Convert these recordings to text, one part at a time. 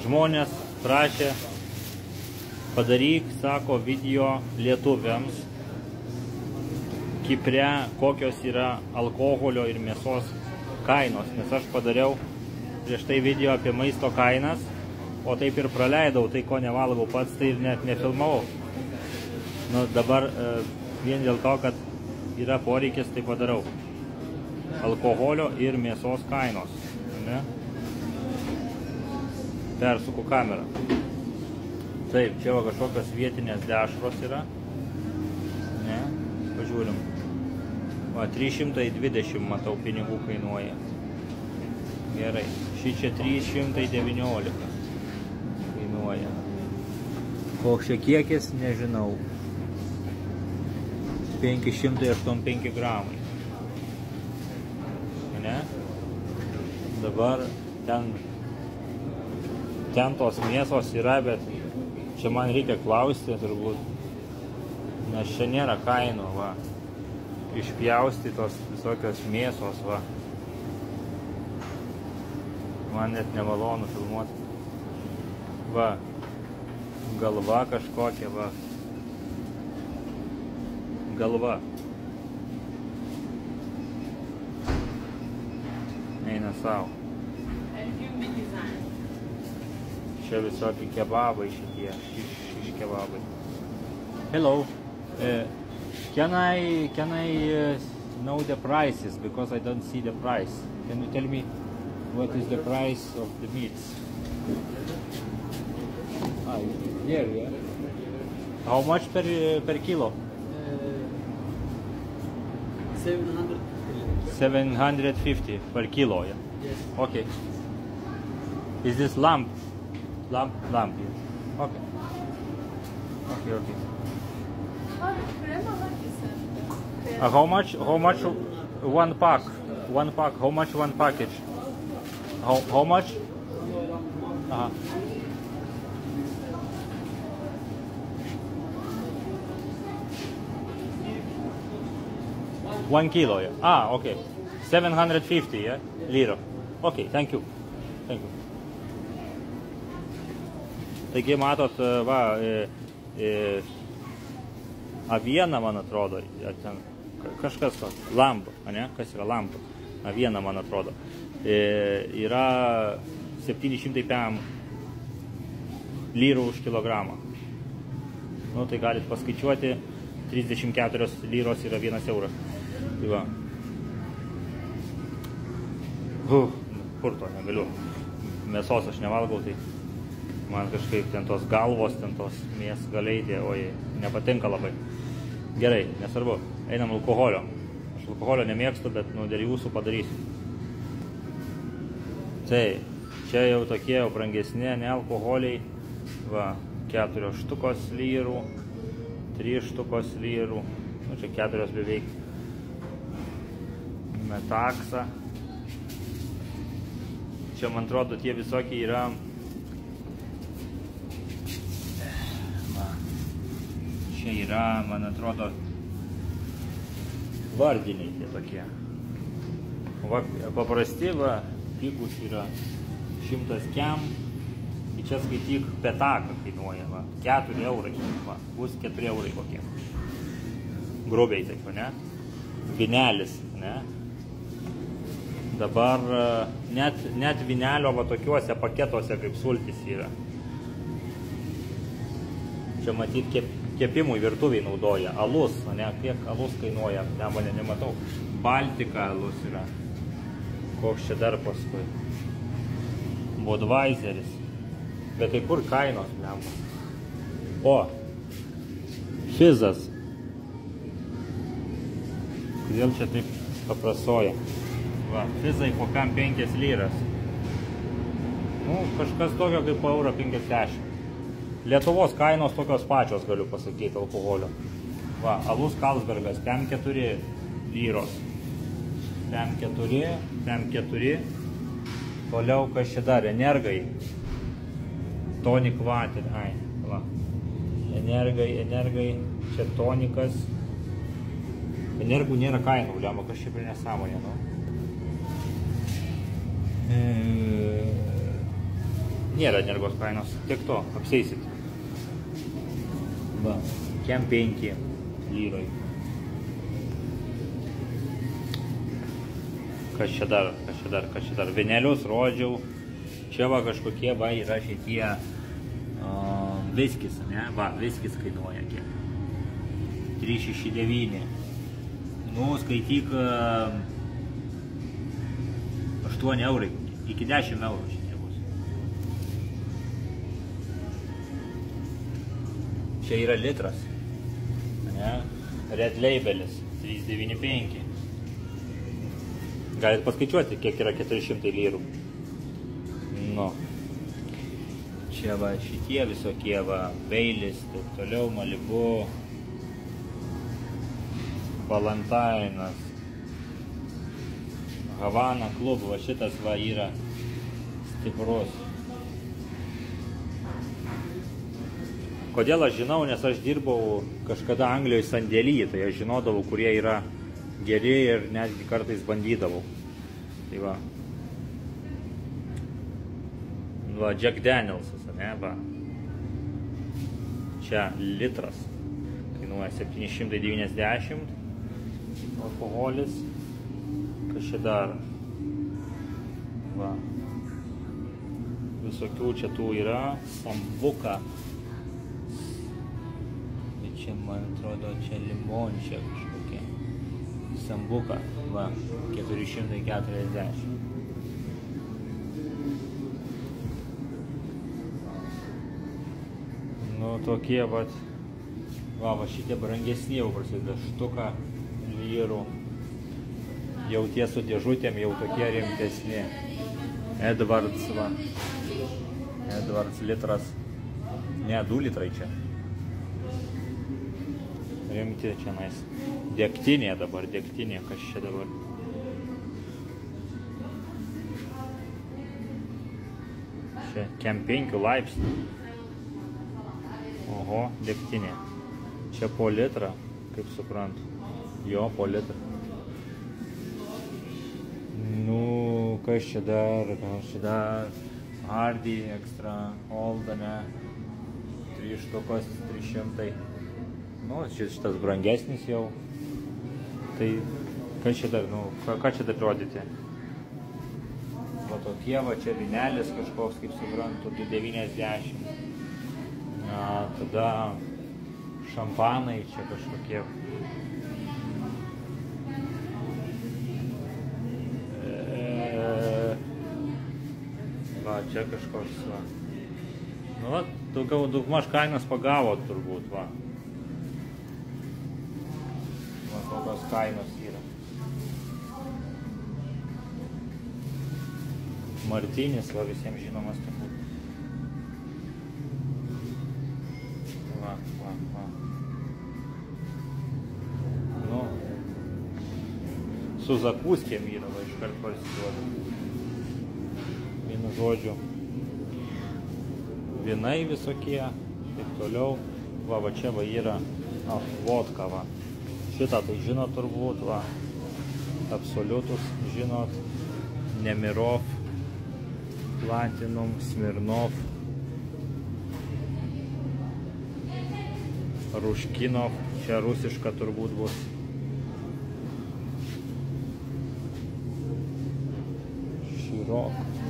žmonės prašė, padaryk, sako, video lietuviams Kipre, kokios yra alkoholio ir mėsos kainos, nes aš padariau prieš tai video apie maisto kainas, o taip ir praleidau, tai ko nevalgau pats, tai ir net nefilmavau. Nu, dabar vien dėl to, kad yra poreikis, tai padarau. Alkoholio ir mėsos kainos. Ne? Persuku kamerą. Taip, čia va kažkokios vietinės dešros yra. Ne? Pažiūrim. Va, 320 matau pinigų kainuoja. Gerai. Ši čia 319 kainuoja. Koks čia kiekis, nežinau. 585 gramai. Ne? Dabar ten tos mėsos yra, bet čia man reikia klausti turbūt, nes čia nėra kainų, va. Išpjausti tos visokios mėsos, va. Man net nemalonu filmuoti. Va, galva kažkokia, va. Galva. Eina savo. Čia visokie kebabai šitie, iš kebabai. Hello. Can I know the prices, because I don't see the price. Can you tell me what is the price of the meats? Here, yeah. How much per kilo? 700. 750 per kilo, yeah? Yes. Okay. Is this lamb? Lamb, yes. Okay. Okay. How much one pack? One pack, how much one package? How much? 1 kilo, yeah. Okay. 750, yeah? Lira. Okay, thank you. Thank you. Taigi, matot, va, aviena, man atrodo, ten kažkas toks, lamb, ne? Kas yra lamb? Aviena, man atrodo. Yra 700 lyrų už kilogramą. Nu, tai galit paskaičiuoti, 34 lyros yra 1 euras. Tai va. Kur to negaliu. Mėsos aš nevalgau, tai man kažkaip ten tos galvos, ten tos mėsgaliai, oi, nepatinka labai. Gerai, nesvarbu. Einam alkoholio. Aš alkoholio nemėgstu, bet nu, dėl jūsų padarysiu. Tai, čia jau tokie jau brangesni, ne alkoholiai. Va, 4 štukos lyrų, 3 štukos lyrų, nu, čia 4 beveik. Metaksa. Čia, man atrodo, tie visokie yra... Čia yra, man atrodo, vardiniai tie tokie. Va, paprasti, va, pigus yra 100 kem. Ir čia skaityk petaką kainuoja, va, 4 eurai, va, bus 4 eurai kokie. Grubiai taip, ne? Vinelis, ne? Dabar net vinelio va tokiuose paketuose kaip sultis yra. Čia matyt kepimui virtuviai naudoja. Alus, ne? Kiek alus kainuoja? Ne, mane nematau. Baltika alus yra. Koks čia dar paskui? Budweiseris. Bet tai kur kainos, lemba? O! Fizas. Kodėl čia taip paprasoja? Va, fizai kokiam 5 lyras. Nu, kažkas tokio kaip €1,50. Lietuvos kainos tokios pačios, galiu pasakyti, alkoholio. Va, alus Carlsbergas, ten 4 lyros. Ten 4. Toliau, kas čia dar, energai. Tonic water, ai, va. Energai, čia tonikas. Energių nėra kainų, lemba, kas čia prie nesąmonė, nu. Nėra Neringos kainos, tiek to, apseisit. Va, kem 5 lyrai. Kas čia dar? Vienelius rodžiau. Čia va kažkokie va yra šitie viskis, ne? Va, viskis kainuoja kiek. 369. Nu, skaityk 8 eurai, iki 10 eurų šitie bus. Čia yra litras, ne? Red Labelis, 395. Galit paskaičiuoti, kiek yra 400 lyrų. Nu. Čia va šitie visokie va, Baileys, taip toliau, Malibu, Valentinas, Havana Club, va šitas va yra stiprus. Kodėl aš žinau, nes aš dirbau kažkada Anglijoje sandėlyje, tai aš žinodavau, kurie yra geri ir netgi kartais bandydavau. Tai va. Va, Jack Danielsas, ne, va. Čia litras. Kainuoja 790. Alkoholis. Kas čia dar? Va. Visokių čia tų yra. Sambuka. Čia, man atrodo, čia limončia kažkokia. Sambuka, va, 440. Nu, tokie, va, šitie brangesni jau prasideda, štuka lyrų. Jau tie su dėžutėm, jau tokie rimtesni. Edwards, va. Edwards litras. Ne, 2 litrai čia. Rimti čia nais. Degtinė dabar, degtinė, kas čia dabar. Čia kem 5 laipsnių. Oho, degtinė. Čia po litrą, kaip suprantu. Jo, po litrą. Nu, kas čia dar, Hardy, Extra, Oldame. 3 štukos, 300. Nu, šitas brangesnis jau. Tai, kas čia dar, nu, ką čia dar rodyti? Va tokie, va čia vynelis kažkoks, kaip suprantu, 290. Tada šampanai čia kažkokie. Va, čia kažkoks, va. Nu, va, daugmaž kainas pagavot turbūt, va. Tokios kainos yra. Martinis, va, visiems žinomas turbūt. Va. Nu, su zakūskėm yra, va, iškart parsiduoda. Vienu žodžiu. Vinai visokie, taip toliau. Va, čia va yra vodka, va. Šitą tai žinot turbūt, va, Absoliutus žinot, Nemirov, Platinum, Smirnov, Ruškinov, čia rusiška turbūt bus.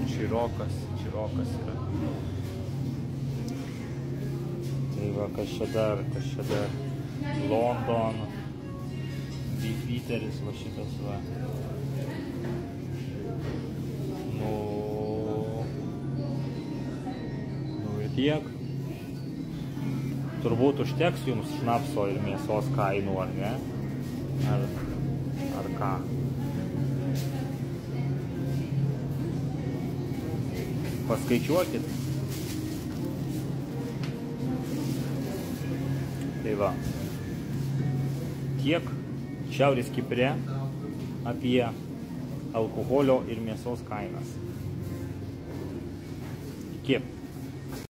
Čirokas yra. Tai va, kas čia dar, London. Beefeateris, va šitas, va. Nu ir tiek. Turbūt užteks jums šnapso ir mėsos kainų, ar ne? Ar ką? Paskaičiuokit. Tai va. Tiek Šiaurės Kipre apie alkoholio ir mėsos kainas. Iki.